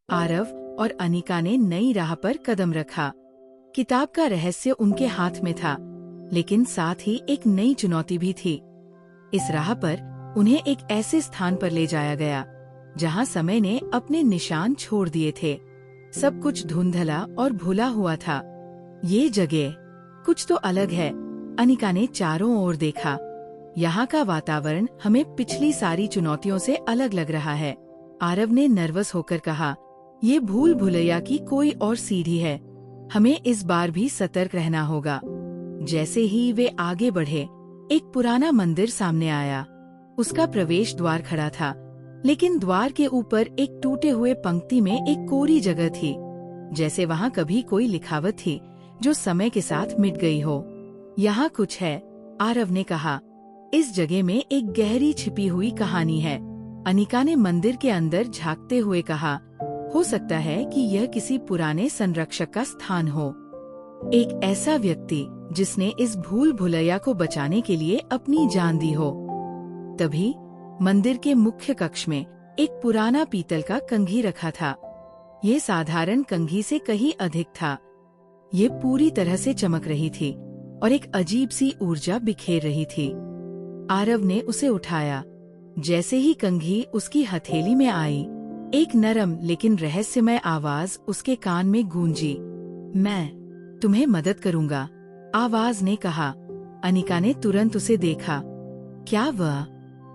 आरव और अनिका ने नई राह पर कदम रखा। किताब का रहस्य उनके हाथ में था, लेकिन साथ ही एक नई चुनौती भी थी। इस राह पर उन्हें एक ऐसे स्थान पर ले जाया गया जहां समय ने अपने निशान छोड़ दिए थे। सब कुछ धुंधला और भुला हुआ था। ये जगह कुछ तो अलग है। अनिका ने चारों ओर देखा। यहाँ का वातावरण हमें पिछली सारी चुनौतियों से अलग लग रहा है। आरव ने नर्वस होकर कहा, ये भूल भुलैया की कोई और सीढ़ी है। हमें इस बार भी सतर्क रहना होगा। जैसे ही वे आगे बढ़े, एक पुराना मंदिर सामने आया। उसका प्रवेश द्वार खड़ा था, लेकिन द्वार के ऊपर एक टूटे हुए पंक्ति में एक कोरी जगह थी, जैसे वहाँ कभी कोई लिखावट थी जो समय के साथ मिट गई हो। यहाँ कुछ है, आरव ने कहा। इस जगह में एक गहरी छिपी हुई कहानी है। अनिका ने मंदिर के अंदर झांकते हुए कहा, हो सकता है कि यह किसी पुराने संरक्षक का स्थान हो। एक ऐसा व्यक्ति जिसने इस भूल भुलैया को बचाने के लिए अपनी जान दी हो। तभी मंदिर के मुख्य कक्ष में एक पुराना पीतल का कंघी रखा था। ये साधारण कंघी से कहीं अधिक था। ये पूरी तरह से चमक रही थी और एक अजीब सी ऊर्जा बिखेर रही थी। आरव ने उसे उठाया। जैसे ही कंघी उसकी हथेली में आई, एक नरम लेकिन रहस्यमय आवाज उसके कान में गूंजी। मैं तुम्हें मदद करूंगा, आवाज ने कहा। अनिका ने तुरंत उसे देखा। क्या वह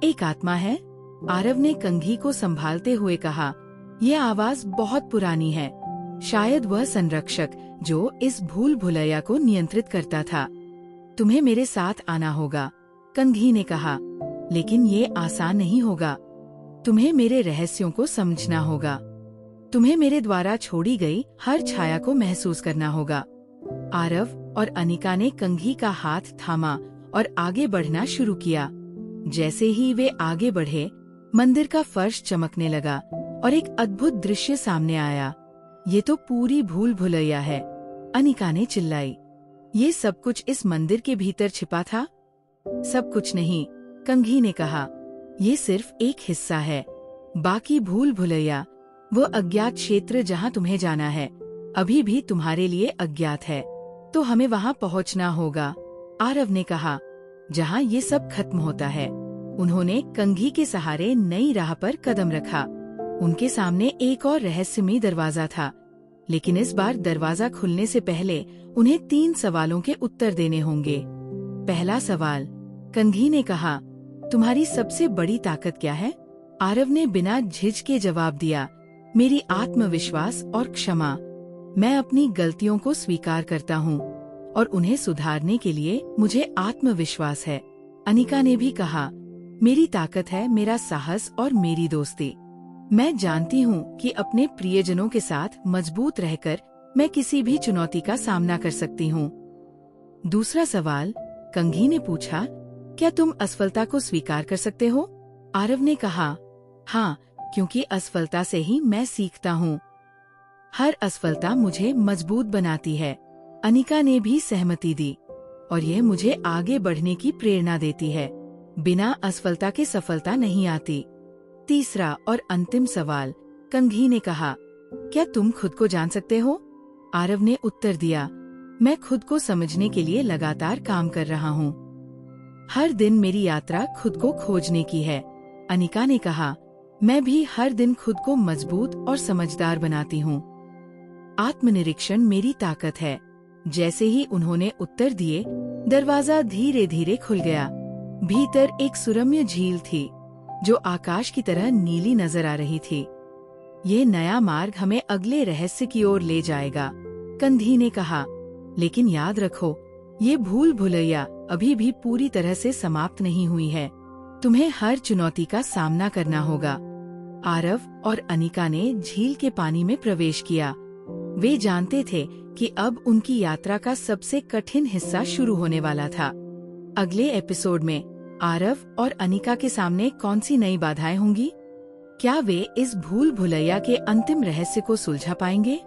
एक आत्मा है? आरव ने कंघी को संभालते हुए कहा, यह आवाज बहुत पुरानी है। शायद वह संरक्षक जो इस भूल भुलैया को नियंत्रित करता था। तुम्हें मेरे साथ आना होगा, कंघी ने कहा, लेकिन ये आसान नहीं होगा। तुम्हें मेरे रहस्यों को समझना होगा। तुम्हें मेरे द्वारा छोड़ी गई हर छाया को महसूस करना होगा। आरव और अनिका ने कंघी का हाथ थामा और आगे बढ़ना शुरू किया। जैसे ही वे आगे बढ़े, मंदिर का फर्श चमकने लगा और एक अद्भुत दृश्य सामने आया। ये तो पूरी भूल भुलैया है, अनिका ने चिल्लाई। ये सब कुछ इस मंदिर के भीतर छिपा था? सब कुछ नहीं, कंघी ने कहा। ये सिर्फ एक हिस्सा है। बाकी भूल भुलैया, वो अज्ञात क्षेत्र जहाँ तुम्हें जाना है, अभी भी तुम्हारे लिए अज्ञात है। तो हमें वहाँ पहुँचना होगा, आरव ने कहा, जहाँ ये सब खत्म होता है। उन्होंने कंघी के सहारे नई राह पर कदम रखा। उनके सामने एक और रहस्यमय दरवाजा था, लेकिन इस बार दरवाजा खुलने से पहले उन्हें 3 सवालों के उत्तर देने होंगे। पहला सवाल, कंघी ने कहा, तुम्हारी सबसे बड़ी ताकत क्या है? आरव ने बिना झिझके जवाब दिया, मेरी आत्मविश्वास और क्षमा। मैं अपनी गलतियों को स्वीकार करता हूँ और उन्हें सुधारने के लिए मुझे आत्मविश्वास है। अनिका ने भी कहा, मेरी ताकत है मेरा साहस और मेरी दोस्ती। मैं जानती हूँ कि अपने प्रियजनों के साथ मजबूत रहकर मैं किसी भी चुनौती का सामना कर सकती हूँ। दूसरा सवाल, कंघी ने पूछा, क्या तुम असफलता को स्वीकार कर सकते हो? आरव ने कहा, हाँ, क्योंकि असफलता से ही मैं सीखता हूँ। हर असफलता मुझे मजबूत बनाती है। अनिका ने भी सहमति दी और यह मुझे आगे बढ़ने की प्रेरणा देती है। बिना असफलता के सफलता नहीं आती। तीसरा और अंतिम सवाल, कंघी ने कहा, क्या तुम खुद को जान सकते हो? आरव ने उत्तर दिया, मैं खुद को समझने के लिए लगातार काम कर रहा हूँ। हर दिन मेरी यात्रा खुद को खोजने की है। अनिका ने कहा, मैं भी हर दिन खुद को मजबूत और समझदार बनाती हूँ। आत्मनिरीक्षण मेरी ताकत है। जैसे ही उन्होंने उत्तर दिए, दरवाजा धीरे धीरे खुल गया। भीतर एक सुरम्य झील थी जो आकाश की तरह नीली नजर आ रही थी। ये नया मार्ग हमें अगले रहस्य की ओर ले जाएगा, कंघी ने कहा। लेकिन याद रखो, ये भूल भुलैया अभी भी पूरी तरह से समाप्त नहीं हुई है। तुम्हें हर चुनौती का सामना करना होगा। आरव और अनिका ने झील के पानी में प्रवेश किया। वे जानते थे कि अब उनकी यात्रा का सबसे कठिन हिस्सा शुरू होने वाला था। अगले एपिसोड में आरव और अनिका के सामने कौन सी नई बाधाएं होंगी? क्या वे इस भूल भुलैया के अंतिम रहस्य को सुलझा पाएंगे?